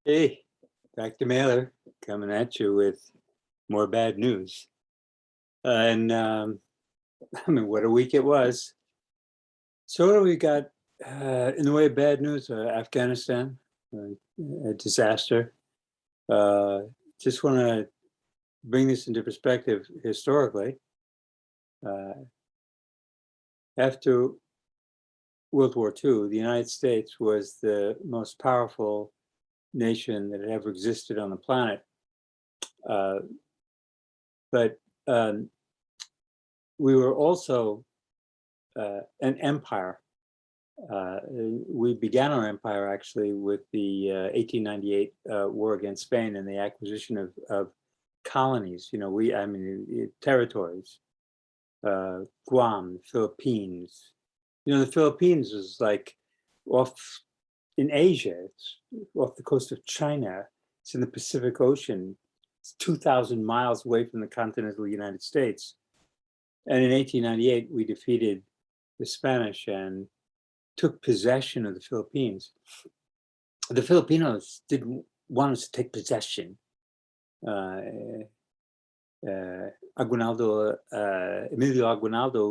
Hey, Dr. Mehler coming at you with more bad news. I mean, what a week it was. So what do we got in the way of bad news? Afghanistan, a disaster. Uh, just want to bring this into perspective historically. Uh, After World War II, the United States was the most powerful nation that had ever existed on the planet. Uh, but we were also an empire. We began our empire actually with the 1898 war against Spain and the acquisition of colonies. Territories. Guam, Philippines. The Philippines is like off in Asia. It's off the coast of China. It's in the Pacific Ocean. It's 2,000 miles away from the continental United States. And in 1898, we defeated the Spanish and took possession of the Philippines. The Filipinos didn't want us to take possession. Emilio Aguinaldo,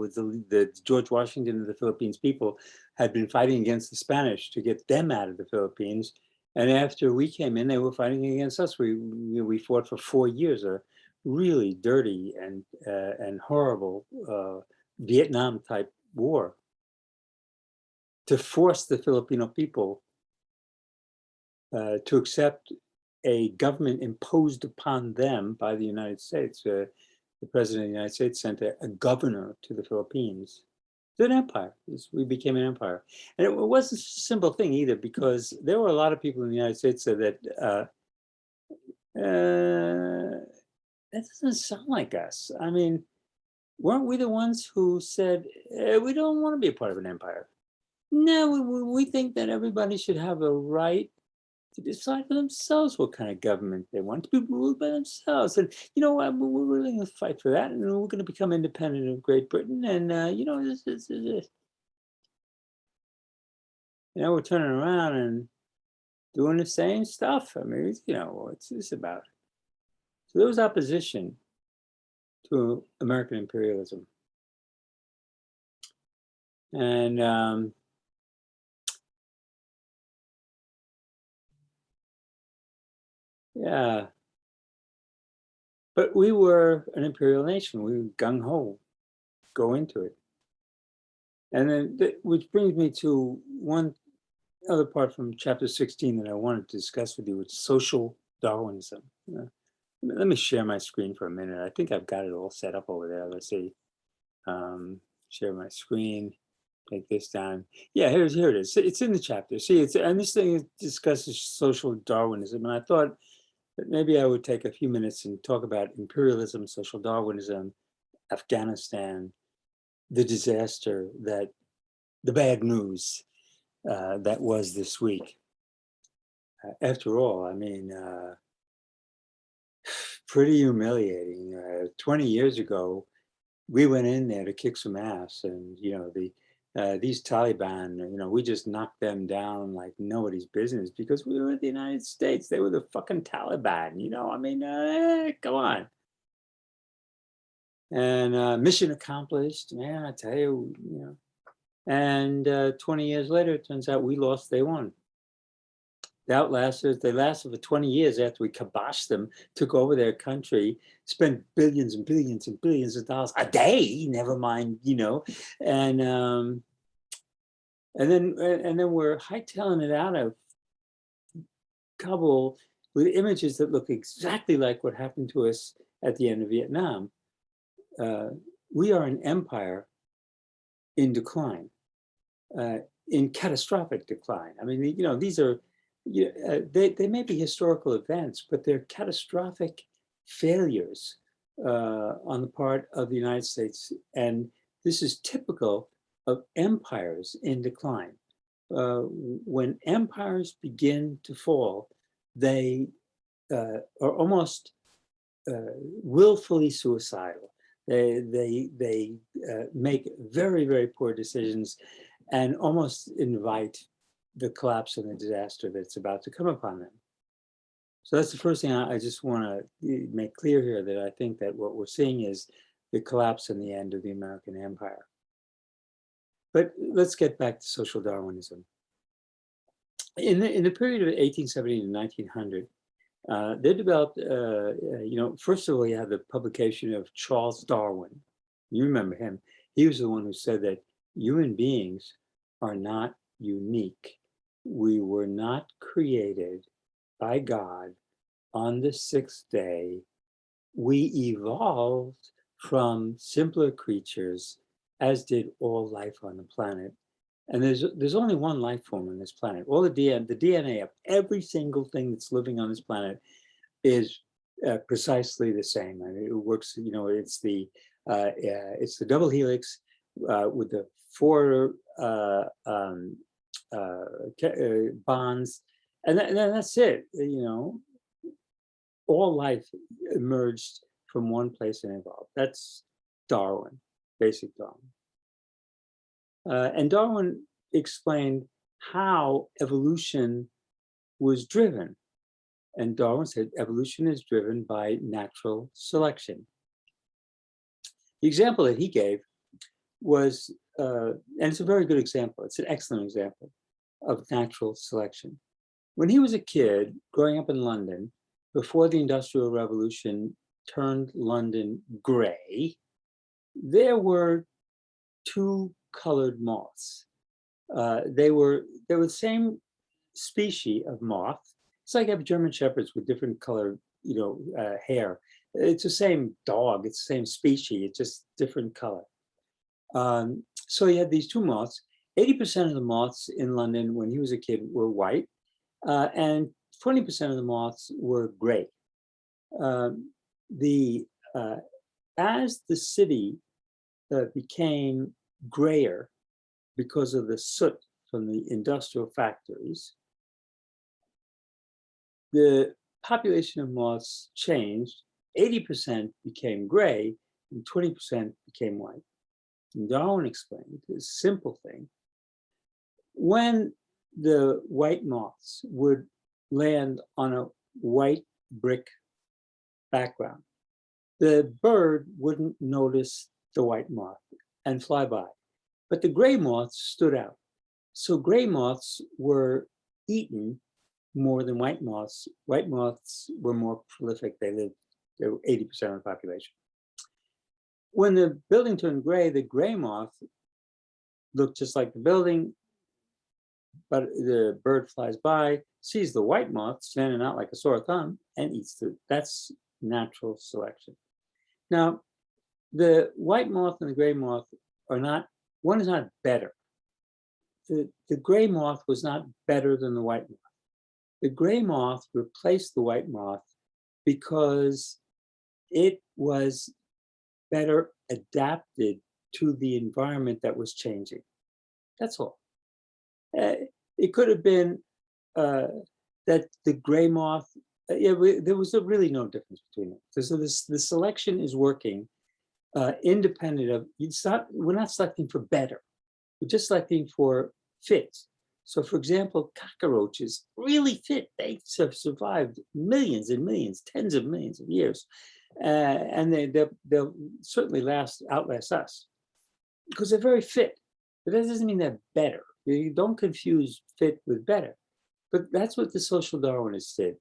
the George Washington of the Philippines people, had been fighting against the Spanish to get them out of the Philippines. And after we came in, they were fighting against us. We fought for 4 years, a really dirty and horrible Vietnam type war, to force the Filipino people to accept a government imposed upon them by the United States. The president of the United States sent a governor to the Philippines. It's an empire. We became an empire. And it wasn't a simple thing either, because there were a lot of people in the United States that that doesn't sound like us. I mean, weren't we the ones who said, we don't want to be a part of an empire? No, we think that everybody should have a right to decide for themselves what kind of government they want, to be ruled by themselves. And you know what, we're willing to fight for that, and we're going to become independent of Great Britain. And this. We're turning around and doing the same stuff. I mean, what's this about? So there was opposition to American imperialism. And yeah, but we were an imperial nation. We were gung-ho, go into it. And then, which brings me to one other part from chapter 16 that I wanted to discuss with you, which is social Darwinism. Let me share my screen for a minute. I think I've got it all set up over there. Let's see. Share my screen. Take this down. Yeah, here it is. It's in the chapter. See, and this thing discusses social Darwinism. And I thought that maybe I would take a few minutes and talk about imperialism, social Darwinism, Afghanistan, the disaster, the bad news that was this week. After all, I mean, pretty humiliating. 20 years ago, we went in there to kick some ass, and these Taliban, we just knocked them down like nobody's business because we were the United States. They were the fucking Taliban. Come on. And mission accomplished, man. I tell you, And 20 years later, it turns out we lost, they won. They lasted for 20 years after we kiboshed them, took over their country, spent billions and billions and billions of dollars a day, never mind, and then we're hightailing it out of Kabul with images that look exactly like what happened to us at the end of Vietnam. We are an empire in decline. In catastrophic decline. I mean, these are, they may be historical events, but they're catastrophic failures on the part of the United States. And this is typical of empires in decline. When empires begin to fall, they are almost willfully suicidal. They make very, very poor decisions and almost invite the collapse and the disaster that's about to come upon them. So that's the first thing I just want to make clear here, that I think that what we're seeing is the collapse and the end of the American empire. But let's get back to social Darwinism. In the period of 1870 to 1900, they developed, first of all, you have the publication of Charles Darwin. You remember him. He was the one who said that human beings are not unique. We were not created by God on the sixth day. We evolved from simpler creatures, as did all life on the planet. And there's only one life form on this planet. All the DNA of every single thing that's living on this planet is precisely the same. I mean, it works. It's the double helix with the four bonds, and then that's it. All life emerged from one place and evolved. That's Darwin, basic Darwin. And Darwin explained how evolution was driven. And Darwin said evolution is driven by natural selection. The example that he gave was, and it's a very good example, it's an excellent example of natural selection. When he was a kid growing up in London, before the Industrial Revolution turned London gray, there were two colored moths. They were the same species of moth. It's like you have German shepherds with different colored, hair. It's the same dog. It's the same species. It's just different color. So he had these two moths. 80% of the moths in London when he was a kid were white, and 20% of the moths were gray. As the city became grayer because of the soot from the industrial factories, the population of moths changed. 80% became gray and 20% became white. And Darwin explained this simple thing. When the white moths would land on a white brick background, the bird wouldn't notice the white moth and fly by. But the gray moths stood out. So gray moths were eaten more than white moths. White moths were more prolific. They were 80% of the population. When the building turned gray, the gray moth looked just like the building, but the bird flies by, sees the white moth standing out like a sore thumb, and eats it. That's natural selection. Now, the white moth and the gray moth are not, one is not better. The gray moth was not better than the white moth. The gray moth replaced the white moth because it was better adapted to the environment that was changing. That's all. It could have been that the gray moth, there was really no difference between them. So the selection is working independent of, we're not selecting for better, we're just selecting for fit. So for example, cockroaches really fit. They have survived millions and millions, tens of millions of years. And they'll certainly outlast us because they're very fit. But that doesn't mean they're better. You don't confuse fit with better. But that's what the social Darwinists did.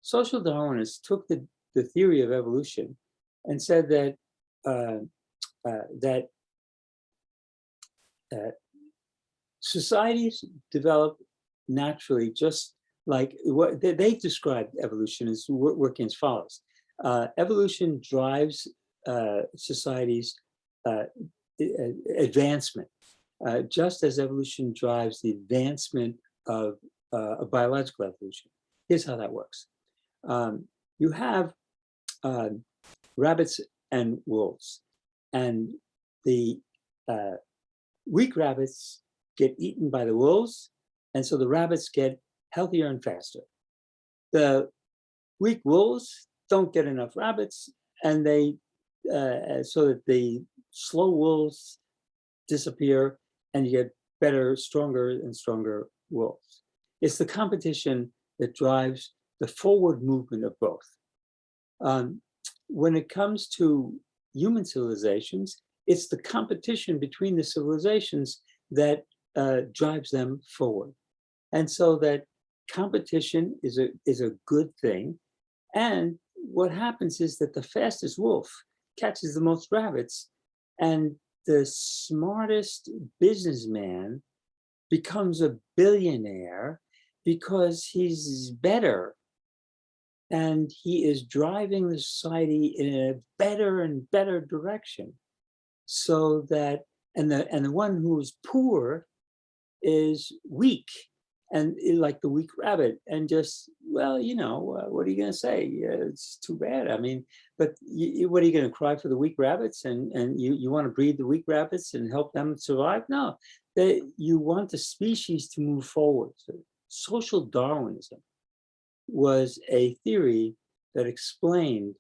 Social Darwinists took the theory of evolution and said that societies develop naturally, just like what they described evolution as working as follows. Evolution drives societies' advancement, just as evolution drives the advancement of biological evolution. Here's how that works. You have rabbits and wolves, and the weak rabbits get eaten by the wolves, and so the rabbits get healthier and faster. The weak wolves don't get enough rabbits, and so that the slow wolves disappear, and you get better, stronger and stronger wolves. It's the competition that drives the forward movement of both. When it comes to human civilizations, it's the competition between the civilizations that drives them forward. And so that competition is a good thing. And what happens is that the fastest wolf catches the most rabbits, and the smartest businessman becomes a billionaire because he's better, and he is driving the society in a better and better direction. So that, and the one who is poor is weak, and like the weak rabbit, and just, well, what are you going to say? It's too bad. I mean, but what are you going to cry for the weak rabbits? And you want to breed the weak rabbits and help them survive? No, you want the species to move forward. So social Darwinism was a theory that explained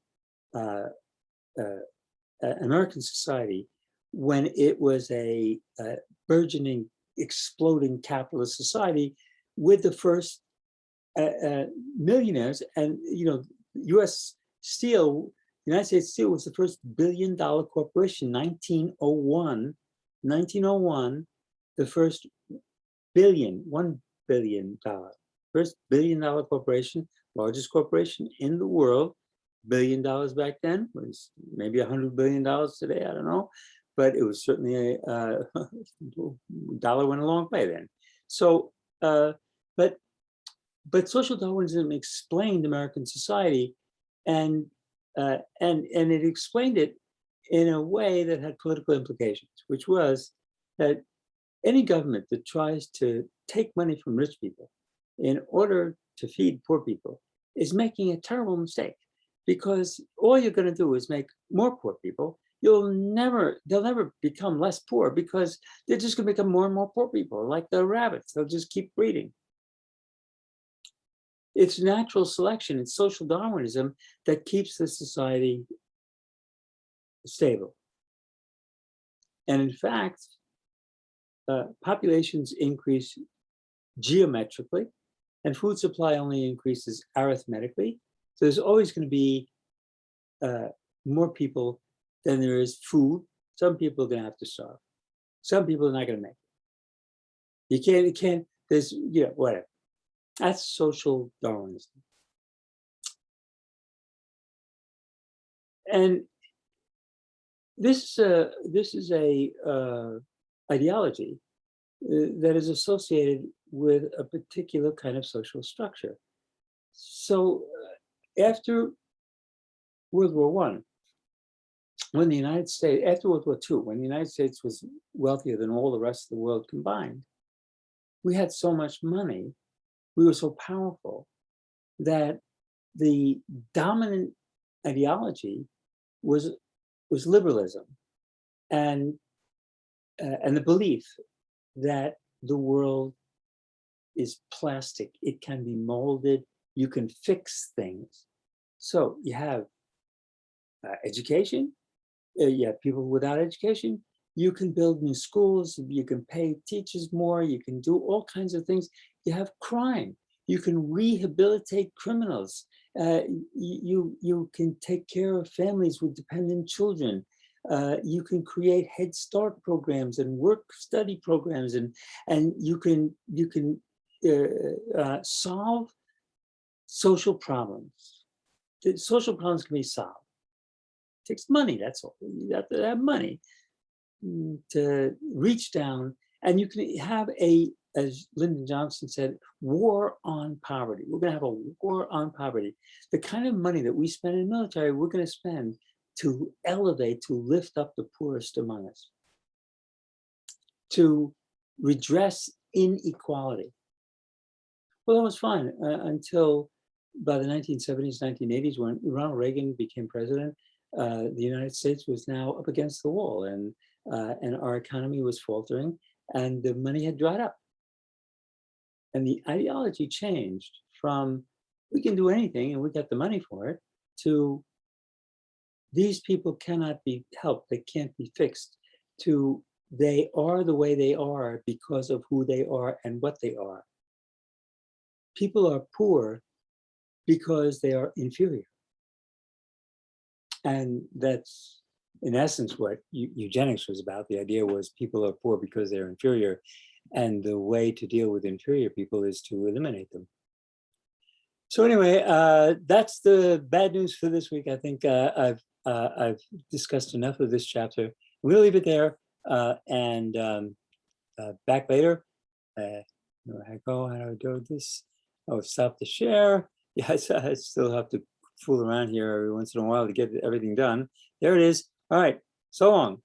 American society when it was a burgeoning, exploding capitalist society with the first millionaires. And U.S. Steel, United States Steel was the first billion-dollar corporation. 1901, the first $1 billion. First billion-dollar corporation, largest corporation in the world. $1 billion back then was maybe $100 billion today, I don't know. But it was certainly a dollar went a long way then. So, but social Darwinism explained American society, and it explained it in a way that had political implications, which was that any government that tries to take money from rich people in order to feed poor people is making a terrible mistake, because all you're going to do is make more poor people. They'll never become less poor, because they're just going to become more and more poor people, like the rabbits. They'll just keep breeding. It's natural selection, it's social Darwinism that keeps the society stable. And in fact, populations increase geometrically, and food supply only increases arithmetically. So there's always going to be more people than there is food. Some people are going to have to starve. Some people are not going to make it. You can't, there's, whatever. That's social Darwinism. And this is a ideology that is associated with a particular kind of social structure. So after World War I, when the United States, after World War II, when the United States was wealthier than all the rest of the world combined, we had so much money, we were so powerful, that the dominant ideology was liberalism, and the belief that the world is plastic. It can be molded. You can fix things. So you have education. You have people without education. You can build new schools. You can pay teachers more. You can do all kinds of things. You have crime. You can rehabilitate criminals. You can take care of families with dependent children. You can create Head Start programs and work-study programs, and you can solve social problems. The social problems can be solved. It takes money, that's all. You have to have money to reach down, and you can have as Lyndon Johnson said, war on poverty. We're going to have a war on poverty. The kind of money that we spend in the military, we're going to spend to elevate, to lift up the poorest among us, to redress inequality. Well, that was fine until by the 1970s, 1980s, when Ronald Reagan became president. The United States was now up against the wall, and our economy was faltering, and the money had dried up. And the ideology changed from we can do anything and we got the money for it, to these people cannot be helped, they can't be fixed, to they are the way they are because of who they are and what they are. People are poor because they are inferior. And that's, in essence, what eugenics was about. The idea was people are poor because they're inferior. And the way to deal with inferior people is to eliminate them. So anyway, that's the bad news for this week. I think I've discussed enough of this chapter. We'll leave it there, and back later. Where I go? How do I do this? Oh, stop the share. Yes, I still have to fool around here every once in a while to get everything done. There it is. All right. So long.